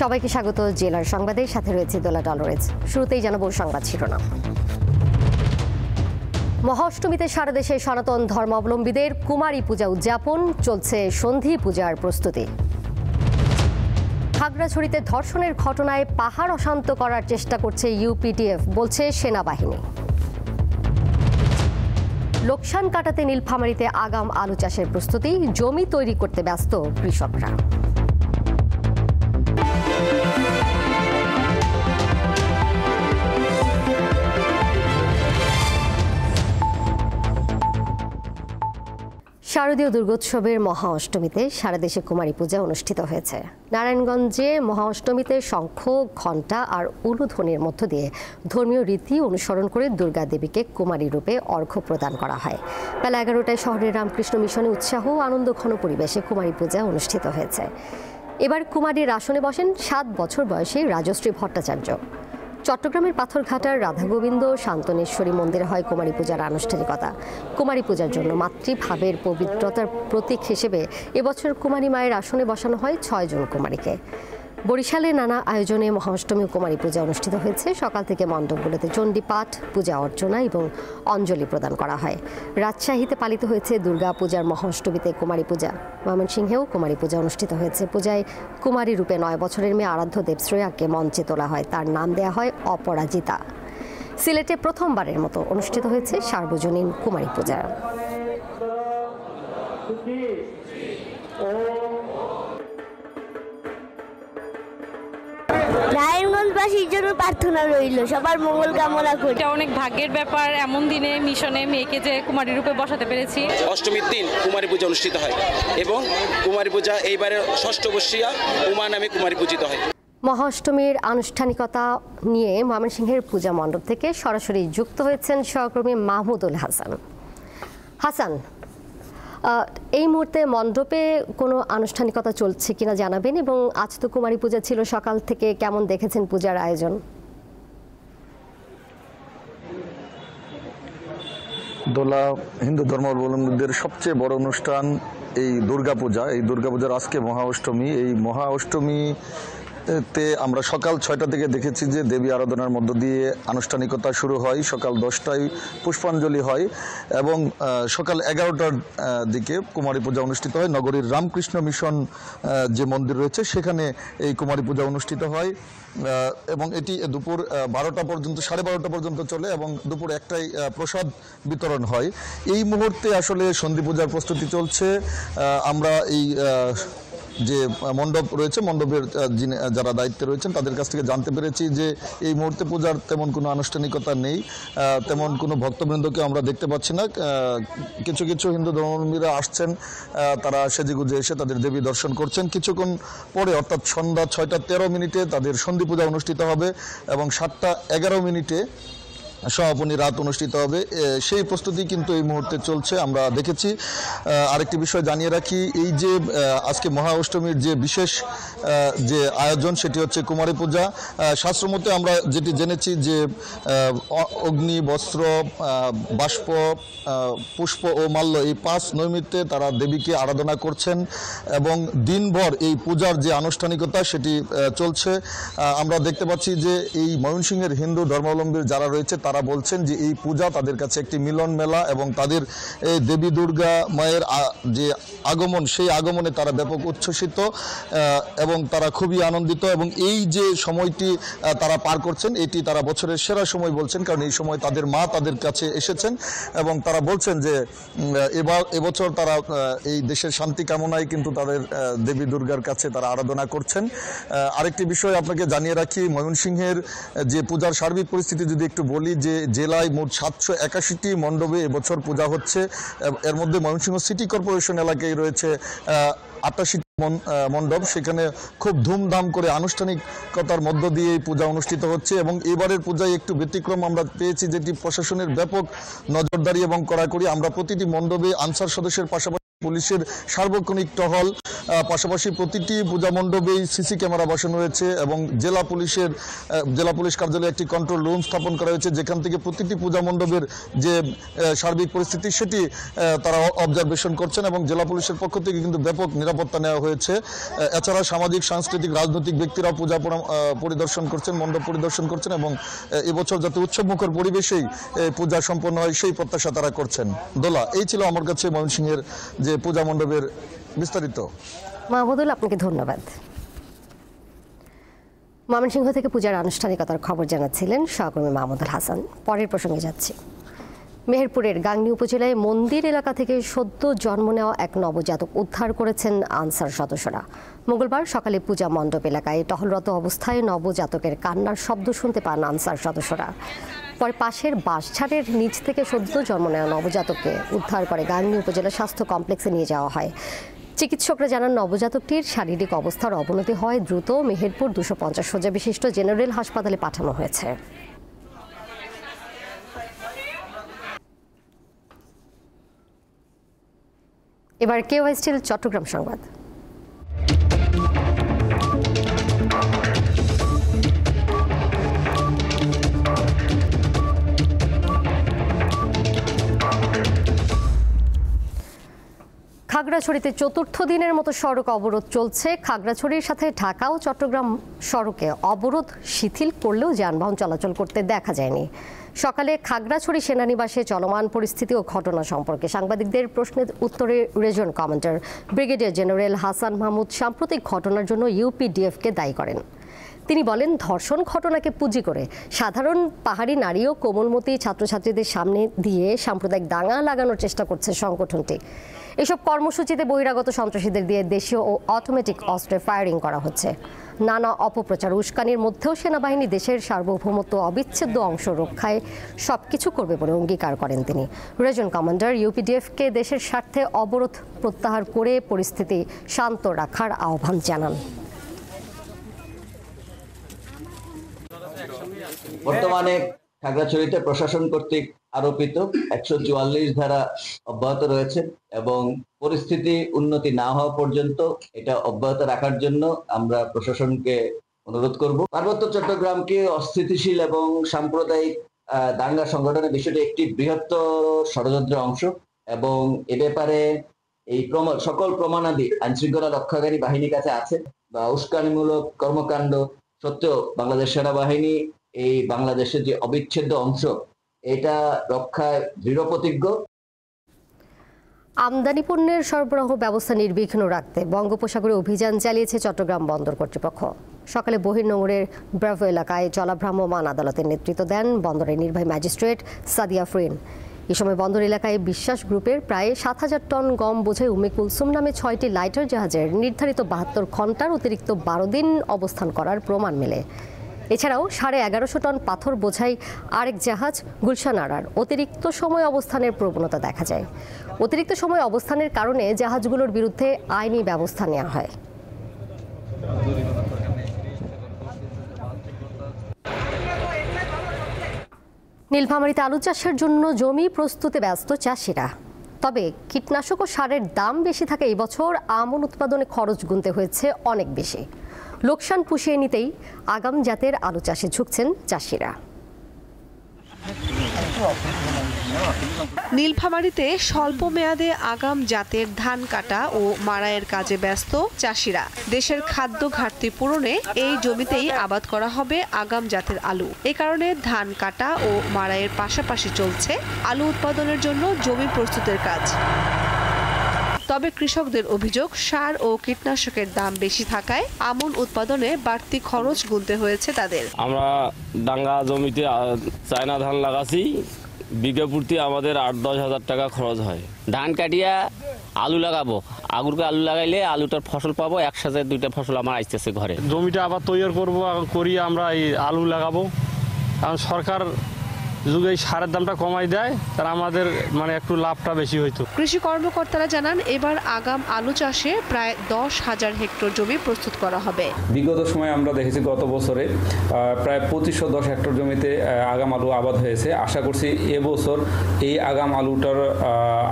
সবাইকে স্বাগত জেলার সংবাদের সাথে রয়েছে দোলা ডলরেজ। শুরুতেই জানাবো সংবাদ শিরোনাম। মহাষ্টমীতে সারা দেশে সনাতন ধর্মাবলম্বীদের কুমারী পূজা উদযাপন, চলছে সন্ধি পূজার প্রস্তুতি। খাগড়াছড়িতে ধর্ষণের ঘটনায় পাহাড় অশান্ত করার চেষ্টা করছে ইউপিডিএফ, বলছে সেনাবাহিনী। লোকসান কাটাতে নীলফামারীতে আগাম আলু চাষের প্রস্তুতি, জমি তৈরি করতে ব্যস্ত কৃষকরা। শারদীয় দুর্গোৎসবের মহা অষ্টমীতে সারা দেশে কুমারী পূজা অনুষ্ঠিত হয়েছে। নারায়ণগঞ্জে মহা অষ্টমীতে শঙ্খ, ঘণ্টা আর উলুধ্বনির মধ্য দিয়ে ধর্মীয় রীতি অনুসরণ করে দুর্গা দেবীকে কুমারী রূপে অর্ঘ্য প্রদান করা হয়। বেলা 11টায় শহরের রামকৃষ্ণ মিশনে উৎসাহ ও আনন্দঘন পরিবেশে কুমারী পূজা অনুষ্ঠিত হয়েছে। এবার কুমারীর আসনে বসেন 7 বছর বয়সী রাজশ্রী ভট্টাচার্য। চট্টগ্রামের পাথরঘাটার রাধাগোবিন্দ শান্তনেশ্বরী মন্দিরে হয় কুমারী পূজার আনুষ্ঠানিকতা। কুমারী পূজার জন্য মাতৃভাবের পবিত্রতার প্রতীক হিসেবে এবছর কুমারী মায়ের আসনে বসানো হয় 6 জন কুমারীকে। বরিশালে নানা আয়োজনে মহাষ্টমী কুমারী পূজা অনুষ্ঠিত হয়েছে। সকাল থেকে মণ্ডপগুলোতে চণ্ডীপাঠ, পূজা অর্চনা এবং অঞ্জলি প্রদান করা হয়। রাজশাহীতে পালিত হয়েছে দুর্গা পূজার মহাষ্টমীতে কুমারী পূজা। ময়মনসিংহেও কুমারী পূজা অনুষ্ঠিত হয়েছে। পূজায় কুমারী রূপে 9 বছরের মেয়ে আরাধ্য দেবশ্রেয়াকে মঞ্চে তোলা হয়। তার নাম দেয়া হয় অপরাজিতা। সিলেটে প্রথমবারের মতো অনুষ্ঠিত হয়েছে সার্বজনীন কুমারী পূজা। নারায়ণগঞ্জবাসীর জন্য প্রার্থনা রইল, সবার মঙ্গল কামনা করি। এটা অনেক ভাগ্যের ব্যাপার, এমন দিনে মিশনে মেয়েকে যে কুমারী রূপে বসাতে পেরেছি। অষ্টমীর দিন কুমারী পূজা অনুষ্ঠিত হয় এবং কুমারী পূজা এইবারে ষষ্ঠ বর্ষীয়া উমা নামে কুমারী পূজিত হয়। মহাষ্টমীর আনুষ্ঠানিকতা নিয়ে ময়মনসিংহের পূজা মণ্ডপ থেকে সরাসরি যুক্ত হয়েছেন সহকর্মী মাহমুদুল হাসান। হাসান, এই মুহূর্তে মণ্ডপে কোনো আনুষ্ঠানিকতা চলছে কিনা জানাবেন, এবং আজ তো কুমারী পূজা ছিল, সকাল থেকে কেমন দেখেছেন পূজার আয়োজন? দোলা হিন্দু ধর্মাবলম্বীদের সবচেয়ে বড় অনুষ্ঠান এই দুর্গাপূজা। এই দুর্গাপূজার আজকে মহা অষ্টমী। এই মহা অষ্টমীতে আমরা সকাল 6টা থেকে দেখেছি যে দেবী আরাধনার মধ্য দিয়ে আনুষ্ঠানিকতা শুরু হয়। সকাল 10টায় পুষ্পাঞ্জলি হয় এবং সকাল 11টার দিকে কুমারী পূজা অনুষ্ঠিত হয়। নগরীর রামকৃষ্ণ মিশন যে মন্দির রয়েছে সেখানে এই কুমারী পূজা অনুষ্ঠিত হয় এবং এটি দুপুর 12টা পর্যন্ত, 12:30 পর্যন্ত চলে এবং দুপুর 1টায় প্রসাদ বিতরণ হয়। এই মুহূর্তে আসলে সন্ধি পূজার প্রস্তুতি চলছে। আমরা এই যে মণ্ডপ রয়েছে, মণ্ডপের যারা দায়িত্বে রয়েছেন তাদের কাছ থেকে জানতে পেরেছি যে এই মুহূর্তে পূজার তেমন কোনো আনুষ্ঠানিকতা নেই, তেমন কোনো ভক্তবৃন্দকে আমরা দেখতে পাচ্ছি না। কিছু কিছু হিন্দু ধর্মাবলম্বীরা আসছেন, তারা সেজেগুজে এসে তাদের দেবী দর্শন করছেন। কিছুক্ষণ পরে অর্থাৎ সন্ধ্যা 6টা13 তাদের সন্ধি পূজা অনুষ্ঠিত হবে এবং 7টা11 সমাপনী রাত অনুষ্ঠিত হবে। সেই প্রস্তুতি কিন্তু এই মুহূর্তে চলছে, আমরা দেখেছি। আরেকটি বিষয় জানিয়ে রাখি, এই যে আজকে মহা অষ্টমীর যে বিশেষ যে আয়োজন সেটি হচ্ছে কুমারী পূজা। শাস্ত্রমতে আমরা যেটি জেনেছি যে অগ্নি, বস্ত্র, বাষ্প, পুষ্প ও মাল্য, এই 5 নৈমিত্তে তারা দেবীকে আরাধনা করছেন এবং দিনভর এই পূজার যে আনুষ্ঠানিকতা সেটি চলছে। আমরা দেখতে পাচ্ছি যে এই ময়মনসিংহের হিন্দু ধর্মাবলম্বী যারা রয়েছে তারা বলছেন যে এই পূজা তাদের কাছে একটি মিলন মেলা এবং তাদের এই দেবী দুর্গা মায়ের যে আগমন, সেই আগমনে তারা ব্যাপক উচ্ছ্বসিত এবং তারা খুবই আনন্দিত এবং এই যে সময়টি তারা পার করছেন এটি তারা বছরের সেরা সময় বলছেন, কারণ এই সময় তাদের মা তাদের কাছে এসেছেন এবং তারা বলছেন যে এবছর তারা এই দেশের শান্তি কামনায় কিন্তু তাদের দেবী দুর্গার কাছে তারা আরাধনা করছেন। আরেকটি বিষয় আপনাকে জানিয়ে রাখি, ময়মনসিংহের যে পূজার সার্বিক পরিস্থিতি যদি একটু বলি, যে জেলায় মোট 781টি মণ্ডপে এবছর পূজা হচ্ছে। এর মধ্যে ময়মনসিংহ সিটি কর্পোরেশন এলাকায় রয়েছে 88টি মণ্ডপ। সেখানে খুব ধুমধাম করে আনুষ্ঠানিকতার মধ্য দিয়ে এই পূজা অনুষ্ঠিত হচ্ছে এবং এবারের পূজায় একটু ব্যতিক্রম আমরা পেয়েছি, যেটি প্রশাসনের ব্যাপক নজরদারি এবং কড়াকড়ি। আমরা প্রতিটি মণ্ডপে আনসার সদস্যের পাশাপাশি পুলিশের সার্বক্ষণিক টহল, পাশাপাশি প্রতিটি পূজা মণ্ডপেই সিসি ক্যামেরা বসানো হয়েছে এবং জেলা পুলিশ কার্যালয়ে একটি কন্ট্রোল রুম স্থাপন করা হয়েছে, যেখান থেকে প্রতিটি পূজা মণ্ডপের যে সার্বিক পরিস্থিতি সেটি তারা অবজারভেশন করছেন এবং জেলা পুলিশের পক্ষ থেকে কিন্তু ব্যাপক নিরাপত্তা নেওয়া হয়েছে। এছাড়া সামাজিক, সাংস্কৃতিক, রাজনৈতিক ব্যক্তিরা পূজা পরিদর্শন করছেন, মণ্ডপ পরিদর্শন করছেন এবং এবছর যাতে উৎসবমুখর পরিবেশেই পূজা সম্পন্ন হয় সেই প্রত্যাশা তারা করছেন। দোলা, এই ছিল আমার কাছে ময়মনসিংহের যে পূজা মণ্ডপের বিস্তারিত। মাহমুদুল, আপনাকে ধন্যবাদ। ময়মনসিংহ থেকে পূজার আনুষ্ঠানিকতার খবর জানাচ্ছিলেন সহকর্মী মাহমুদুল হাসান। পরের প্রসঙ্গে যাচ্ছি। মেহেরপুরের গাংনী উপজেলায় মন্দির এলাকা থেকে সদ্য জন্ম নেওয়া এক নবজাতক উদ্ধার করেছেন আনসার সদস্যরা। মঙ্গলবার সকালে পূজা মণ্ডপ এলাকায় টহলরত অবস্থায় নবজাতকের কান্নার শব্দ শুনতে পান আনসার সদস্যরা। পরে পাশের বাঁশঝাড়ের নিচ থেকে সদ্য জন্ম নেওয়া নবজাতককে উদ্ধার করে গাংনী উপজেলা স্বাস্থ্য কমপ্লেক্সে নিয়ে যাওয়া হয়। চিকিৎসকরা জানান, নবজাতকটির শারীরিক অবস্থার অবনতি হয় দ্রুত মেহেরপুর 250 শয্যা বিশিষ্ট জেনারেল হাসপাতালে পাঠানো হয়েছে। এবার কেওয়াই স্টিল চট্টগ্রাম সংবাদ। খাগড়াছড়িতে চতুর্থ দিনের মতো সড়ক অবরোধ চলছে। খাগড়াছড়ির সাথে ঢাকা ও চট্টগ্রাম সড়কে অবরোধ শিথিল করলেও যানবাহন চলাচল করতে দেখা যায়নি। সকালে খাগড়াছড়ি সেনানিবাসে চলমান পরিস্থিতি ও ঘটনা সম্পর্কে সাংবাদিকদের প্রশ্নের উত্তরে region commander brigadier general Hasan Mahmud সাম্প্রতিক ঘটনার জন্য ইউপিডিএফকে দায়ী করেন। তিনি বলেন, ধর্ষণ ঘটনাকে পুঁজি করে সাধারণ পাহাড়ি নারী ও কোমলমতি ছাত্রছাত্রীদের সামনে দিয়ে সাম্প্রদায়িক দাঙ্গা লাগানোর চেষ্টা করছে সংগঠনটি। এসব কর্মসূচিতে বহিরাগত সন্ত্রাসীদের দিয়ে দেশীয় ও অটোমেটিক অস্ত্রে ফায়ারিং করা হচ্ছে। নানা অপপ্রচার উস্কানির মধ্যেও সেনাবাহিনী দেশের সার্বভৌমত্ব অবিচ্ছেদ্য অংশ রক্ষায় সবকিছু করবে বলে অঙ্গীকার করেন তিনি। রেজিয়ন কমান্ডার ইউপিডিএফকে দেশের স্বার্থে অবরোধ প্রত্যাহার করে পরিস্থিতি শান্ত রাখার আহ্বান জানান। বর্তমানে খাগড়াছড়িতে প্রশাসন কর্তৃক আরোপিত 144 ধারা অব্যাহত রয়েছে এবং পরিস্থিতি উন্নতি না হওয়া পর্যন্ত এটা অব্যাহত রাখার জন্য আমরা প্রশাসনকে অনুরোধ করব। পার্বত্য চট্টগ্রামকে অস্থিতিশীল এবং সাম্প্রদায়িক দাঙ্গা সংগঠনের বিষয়টি একটি বৃহত্তর ষড়যন্ত্রের অংশ এবং এ ব্যাপারে এই সকল প্রমাণাদি আইনশৃঙ্খলা রক্ষাকারী বাহিনীর কাছে আছে বা উস্কানিমূলক কর্মকাণ্ড সত্ত্বেও বাংলাদেশ সেনাবাহিনী এই বাংলাদেশের যে অবিচ্ছেদ্য অংশ এটা রক্ষায় দৃঢ় প্রতিজ্ঞ। আমদানি পণ্যের সরবরাহ ব্যবস্থা নির্বিঘ্ন রাখতে বঙ্গোপসাগরে অভিযান চালিয়েছে চট্টগ্রাম বন্দর কর্তৃপক্ষ। সকালে বহির্নোঙরের ব্রাভো এলাকায় চলাভ্রাম্যমাণ আদালতের নেতৃত্ব দেন বন্দরের নির্বাহী ম্যাজিস্ট্রেট সাদিয়া ফ্রিন। এ সময় বন্দর এলাকায় বিশ্বাস গ্রুপের প্রায় 7000 টন গম বোঝাই উম্মে কুলসুম নামে 6টি লাইটার জাহাজের নির্ধারিত 72 ঘন্টার অতিরিক্ত 12 দিন অবস্থান করার প্রমাণ মেলে। এছাড়াও 1150 টন পাথর বোঝাই আরেক জাহাজ গুলশান আরার অতিরিক্ত সময় অবস্থানের প্রবণতা দেখা যায়। অতিরিক্ত সময় অবস্থানের কারণে জাহাজগুলোর বিরুদ্ধে আইনি ব্যবস্থা নেওয়া হয়। নীলফামারীতে আলু চাষের জন্য জমি প্রস্তুতে ব্যস্ত চাষিরা। তবে কীটনাশক ও সারের দাম বেশি থাকে এই বছর আমন উৎপাদনে খরচ গুনতে হয়েছে অনেক বেশি। লোকসান পুষিয়ে নিতেই আগাম জাতের আলু চাষে ঝুঁকছেন চাষিরা। নীলফামারীতে স্বল্প মেয়াদে আগাম জাতের ধান কাটা ও মাড়াইয়ের কাজে ব্যস্ত চাষিরা। দেশের খাদ্য ঘাটতি পূরণে এই জমিতেই আবাদ করা হবে আগাম জাতের আলু। এ কারণে ধান কাটা ও মাড়াইয়ের পাশাপাশি চলছে আলু উৎপাদনের জন্য জমি প্রস্তুতের কাজ। তবে কৃষকদের অভিযোগ, সার ও কীটনাশকের দাম বেশি থাকায় আমন উৎপাদনে বাড়তি খরচ গুনতে হয়েছে তাদের। আমরা ডাঙ্গা জমিতে চায়না ধান লাগাচ্ছি, বিঘা প্রতি আমাদের 8-10 হাজার টাকা খরচ হয়। ধান কাটিয়া আলু লাগাবো, আগুরকে আলু লাগাইলে আলুটার ফসল পাবো, একসাথে 2টা ফসল আমার আসতেছে ঘরে। জমিটা আবার তৈরি করবো, করি আমরা এই আলু লাগাবো। কারণ সরকার যদি এই সারের দামটা কমাই দেয় তাহলে আমাদের মানে একটু লাভটা বেশি হইতো। কৃষি কর্মকর্তারা জানান এবার আগাম আলু চাষে প্রায় 10,000 হেক্টর জমি প্রস্তুত করা হবে। বিগত সময় আমরা দেখেছি গত বছরে প্রায় 2510 হেক্টর জমিতে আগাম আলু আবাদ হয়েছে। আশা করছি এবছর এই আগাম আলুটার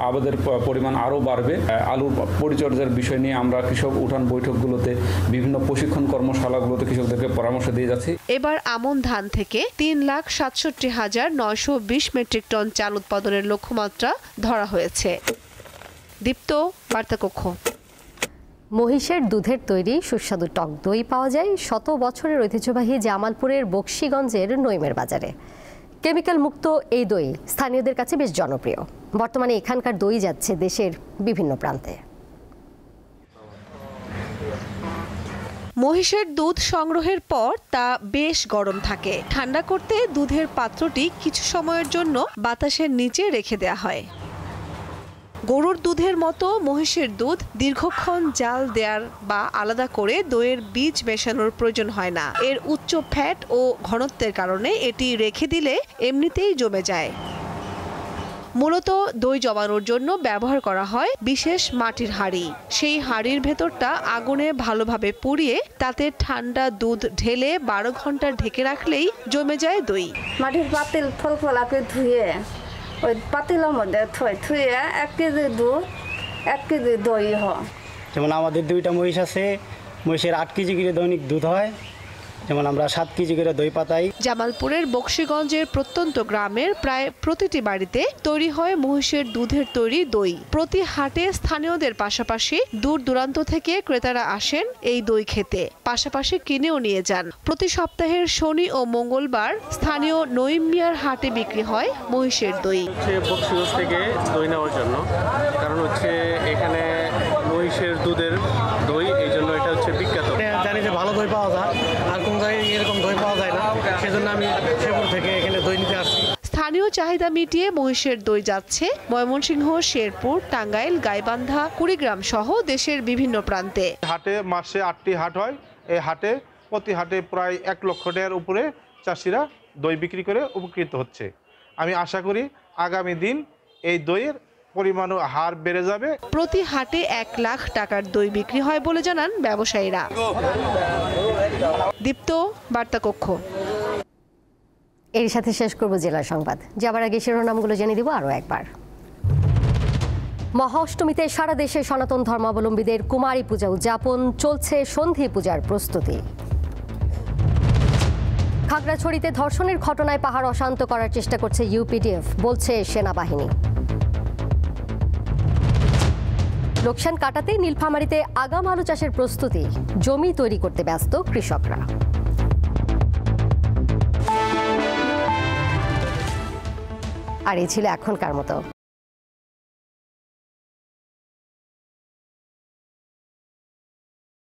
আবাদের পরিমাণ আরও বাড়বে। আলুর পরিচর্যার বিষয় নিয়ে আমরা কৃষক উঠান বৈঠকগুলোতে বিভিন্ন প্রশিক্ষণ কর্মশালাগুলোতে কৃষকদেরকে পরামর্শ দিয়ে যাচ্ছি। এবার আমন ধান থেকে 3,67,920 মেট্রিক টন চাল উৎপাদনের লক্ষ্যমাত্রা ধরা হয়েছে। দীপ্ত, বার্তাকক্ষ। মহিষের দুধের তৈরি সুস্বাদু টক দই পাওয়া যায় শত বছরের ঐতিহ্যবাহী জামালপুরের বকশীগঞ্জের নইমের বাজারে। কেমিক্যাল মুক্ত এই দই স্থানীয়দের কাছে বেশ জনপ্রিয়। বর্তমানে এখানকার দই যাচ্ছে দেশের বিভিন্ন প্রান্তে। মহিষের দুধ সংগ্রহের পর তা বেশ গরম থাকে। ঠান্ডা করতে দুধের পাত্রটি কিছু সময়ের জন্য বাতাসের নিচে রেখে দেওয়া হয়। গরুর দুধের মতো মহিষের দুধ দীর্ঘক্ষণ জাল দেওয়ার বা আলাদা করে দইয়ের বীজ মেশানোর প্রয়োজন হয় না। এর উচ্চ ফ্যাট ও ঘনত্বের কারণে এটি রেখে দিলে এমনিতেই জমে যায়। মূলত দই জমানোর জন্য ব্যবহার করা হয় বিশেষ মাটির হাঁড়ি। সেই হাঁড়ির ভেতরটা আগুনে ভালোভাবে পুড়িয়ে তাতে ঠান্ডা দুধ ঢেলে 12 ঘন্টা ঢেকে রাখলেই জমে যায় দই। মাটির পাতিল ফলফলাকে ধুয়ে ওই পাতিলের মধ্যে থুয়ে 1 কেজি দুধ 1 কেজি দই হয়। যেমন আমাদের 2টা মহিষ আছে, মহিষের 8 কেজি করে দৈনিক দুধ হয়, যেমন আমরা 7 কেজি করে দই পাতাই। জামালপুরের বকশীগঞ্জের প্রত্যন্ত গ্রামের প্রায় প্রতিটি বাড়িতে তৈরি হয় মহিষের দুধের তৈরি দই। প্রতি হাটে স্থানীয়দের পাশাপাশি দূর দূরান্ত থেকে ক্রেতারা আসেন এই দই খেতে, পাশাপাশি কিনেও নিয়ে যান। প্রতি সপ্তাহের শনি ও মঙ্গলবার স্থানীয় নইম মিয়ার হাটে বিক্রি হয় মহিষের দই। বকশীগঞ্জ থেকে দই নেওয়ার জন্য, কারণ হচ্ছে এখানে মহিষের দুধের দই, এই জন্য এটা হচ্ছে বিখ্যাত। জানি যে ভালো দই পাওয়া যায়, আর কোন জায়গায় এরকম দই পাওয়া যায় না, সেজন্য আমি শেরপুর থেকে এখানে দই নিতে আসছি। স্থানীয় চাহিদা মিটিয়ে মহিষের দই যাচ্ছে ময়মনসিংহ, শেরপুর, টাঙ্গাইল, গাইবান্ধা, কুড়িগ্রাম সহ দেশের বিভিন্ন প্রান্তে। হাটে মাসে 8টি হাট হয়। এই হাটে প্রতি হাটে প্রায় 1 লক্ষ টাকার উপরে চাষিরা দই বিক্রি করে উপকৃত হচ্ছে। আমি আশা করি আগামী দিন এই দইয়ের পরিমাণ হার বেড়ে যাবে। প্রতি হাটে 1 লাখ টাকার দই বিক্রি হয় বলে জানান ব্যবসায়ীরা। দীপ্ত, বার্তাকক্ষ। এর সাথে শেষ করব জেলা সংবাদ। যাবার আগে শিরোনামগুলো জেনে দিব আরও একবার। মহা অষ্টমীতে সারা দেশে সনাতন ধর্মাবলম্বীদের কুমারী পূজা উদযাপন, চলছে সন্ধি পূজার প্রস্তুতি। খাগড়াছড়িতে ধর্ষণের ঘটনায় পাহাড় অশান্ত করার চেষ্টা করছে ইউপিডিএফ, বলছে সেনাবাহিনী। লোকসান কাটাতে নীলফামারীতে আগাম আলু চাষের প্রস্তুতি, জমি তৈরি করতে ব্যস্ত কৃষকরা। আর এই ছিল এখনকার মতো।